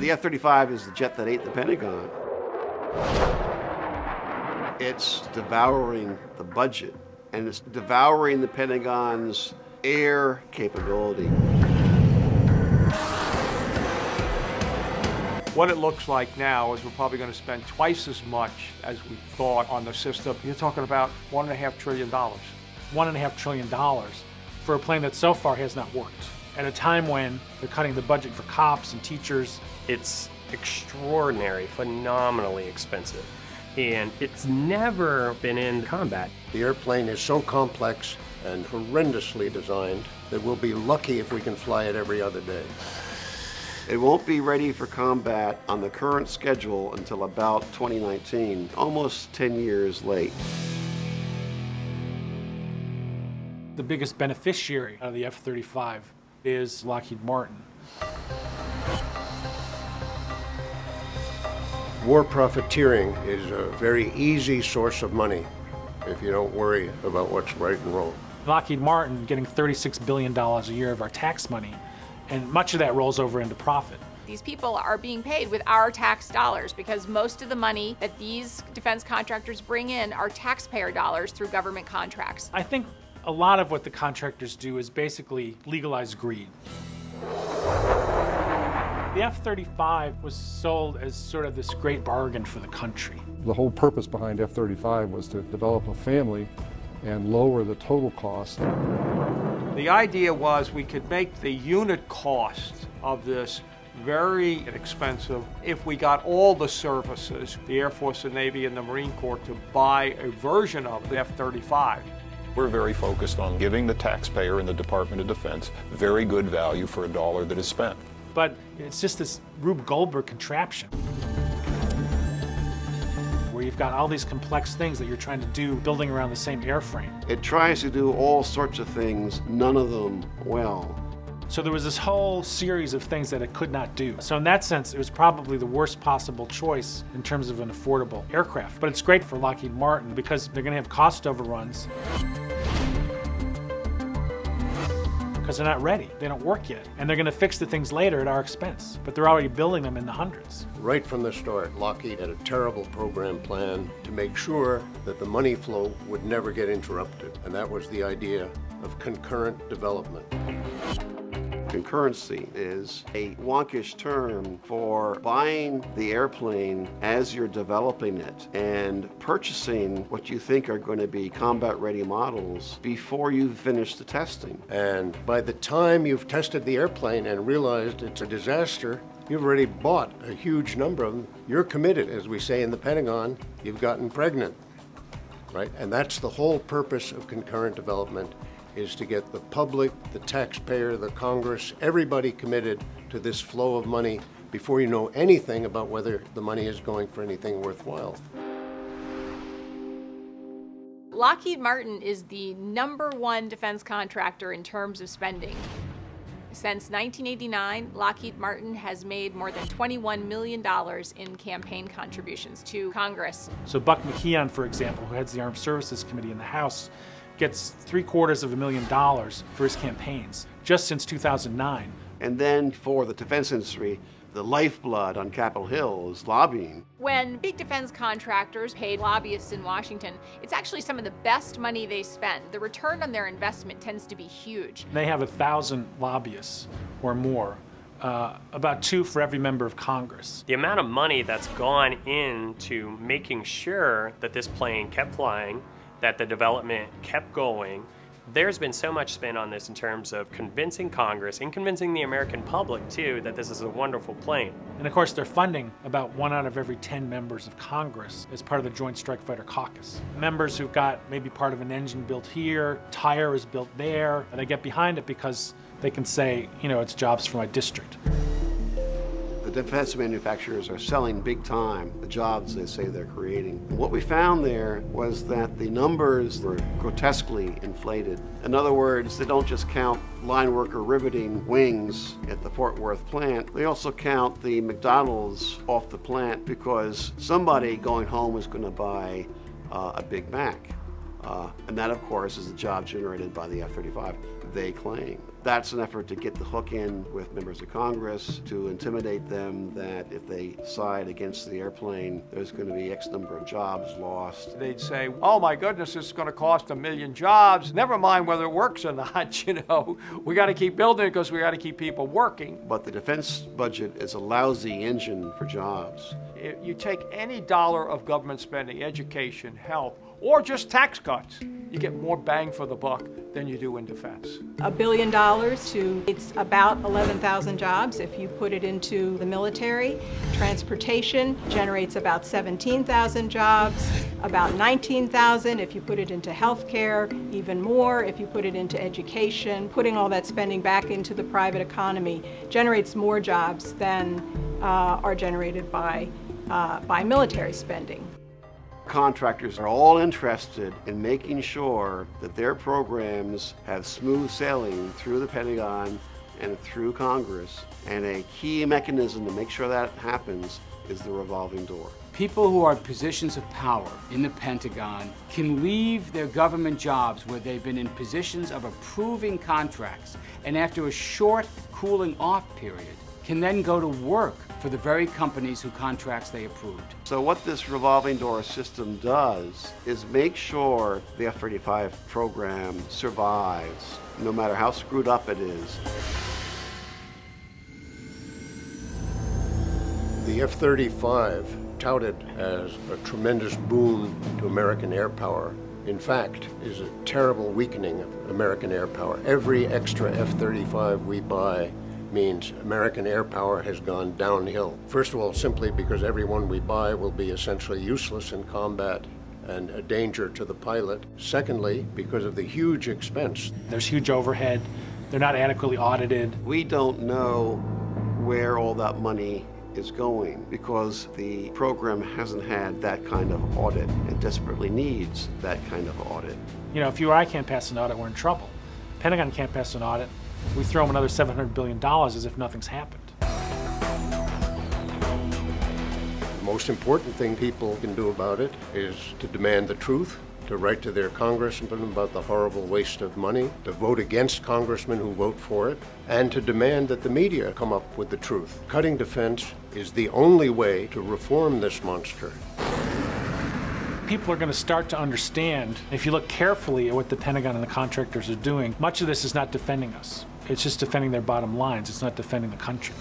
The F-35 is the jet that ate the Pentagon. It's devouring the budget, and it's devouring the Pentagon's air capability. What it looks like now is we're probably going to spend twice as much as we thought on the system. You're talking about $1.5 trillion. $1.5 trillion for a plane that so far has not worked. At a time when they're cutting the budget for cops and teachers. It's extraordinary, phenomenally expensive, and it's never been in combat. The airplane is so complex and horrendously designed that we'll be lucky if we can fly it every other day. It won't be ready for combat on the current schedule until about 2019, almost 10 years late. The biggest beneficiary of the F-35 is Lockheed Martin. War profiteering is a very easy source of money if you don't worry about what's right and wrong. Lockheed Martin getting $36 billion a year of our tax money, and much of that rolls over into profit. These people are being paid with our tax dollars because most of the money that these defense contractors bring in are taxpayer dollars through government contracts. I think a lot of what the contractors do is basically legalize greed. The F-35 was sold as sort of this great bargain for the country. The whole purpose behind F-35 was to develop a family and lower the total cost. The idea was we could make the unit cost of this very inexpensive if we got all the services, the Air Force, the Navy, and the Marine Corps, to buy a version of the F-35. We're very focused on giving the taxpayer and the Department of Defense very good value for a dollar that is spent. But it's just this Rube Goldberg contraption where you've got all these complex things that you're trying to do building around the same airframe. It tries to do all sorts of things, none of them well. So there was this whole series of things that it could not do. So in that sense, it was probably the worst possible choice in terms of an affordable aircraft. But it's great for Lockheed Martin because they're going to have cost overruns because they're not ready. They don't work yet. And they're going to fix the things later at our expense. But they're already building them in the hundreds. Right from the start, Lockheed had a terrible program plan to make sure that the money flow would never get interrupted. And that was the idea of concurrent development. Concurrency is a wonkish term for buying the airplane as you're developing it and purchasing what you think are going to be combat-ready models before you've finished the testing. And by the time you've tested the airplane and realized it's a disaster, you've already bought a huge number of them. You're committed, as we say in the Pentagon, you've gotten pregnant, right? And that's the whole purpose of concurrent development, is to get the public, the taxpayer, the Congress, everybody committed to this flow of money before you know anything about whether the money is going for anything worthwhile. Lockheed Martin is the #1 defense contractor in terms of spending. Since 1989, Lockheed Martin has made more than $21 million in campaign contributions to Congress. So Buck McKeon, for example, who heads the Armed Services Committee in the House, gets $750,000 for his campaigns just since 2009. And then for the defense industry, the lifeblood on Capitol Hill is lobbying. When big defense contractors pay lobbyists in Washington, it's actually some of the best money they spend. The return on their investment tends to be huge. They have 1,000 lobbyists or more, about 2 for every member of Congress. The amount of money that's gone into making sure that this plane kept flying, that the development kept going. There's been so much spent on this in terms of convincing Congress and convincing the American public, too, that this is a wonderful plane. And of course, they're funding about 1 out of every 10 members of Congress as part of the Joint Strike Fighter Caucus. Members who've got maybe part of an engine built here, tire is built there, and they get behind it because they can say, you know, it's jobs for my district. The defense manufacturers are selling big time the jobs they say they're creating. What we found there was that the numbers were grotesquely inflated. In other words, they don't just count line worker riveting wings at the Fort Worth plant, they also count the McDonald's off the plant because somebody going home is going to buy a Big Mac. And that, of course, is the job generated by the F-35, they claim. That's an effort to get the hook in with members of Congress, to intimidate them that if they side against the airplane, there's going to be X number of jobs lost. They'd say, oh my goodness, it's going to cost 1 million jobs. Never mind whether it works or not, you know. We got to keep building it because we got to keep people working. But the defense budget is a lousy engine for jobs. If you take any dollar of government spending, education, health, or just tax cuts, you get more bang for the buck than you do in defense. $1 billion it's about 11,000 jobs if you put it into the military. Transportation generates about 17,000 jobs, about 19,000 if you put it into healthcare, even more if you put it into education. Putting all that spending back into the private economy generates more jobs than are generated by military spending. Contractors are all interested in making sure that their programs have smooth sailing through the Pentagon and through Congress, and a key mechanism to make sure that happens is the revolving door. People who are in positions of power in the Pentagon can leave their government jobs where they've been in positions of approving contracts, and after a short cooling off period, can then go to work for the very companies whose contracts they approved. So what this revolving door system does is make sure the F-35 program survives, no matter how screwed up it is. The F-35, touted as a tremendous boon to American air power, in fact, is a terrible weakening of American air power. Every extra F-35 we buy means American air power has gone downhill. First of all, simply because every one we buy will be essentially useless in combat and a danger to the pilot. Secondly, because of the huge expense. There's huge overhead. They're not adequately audited. We don't know where all that money is going because the program hasn't had that kind of audit and desperately needs that kind of audit. You know, if you or I can't pass an audit, we're in trouble. Pentagon can't pass an audit. We throw them another $700 billion as if nothing's happened. The most important thing people can do about it is to demand the truth, to write to their congressmen about the horrible waste of money, to vote against congressmen who vote for it, and to demand that the media come up with the truth. Cutting defense is the only way to reform this monster. People are going to start to understand, if you look carefully at what the Pentagon and the contractors are doing, much of this is not defending us. It's just defending their bottom lines. It's not defending the country.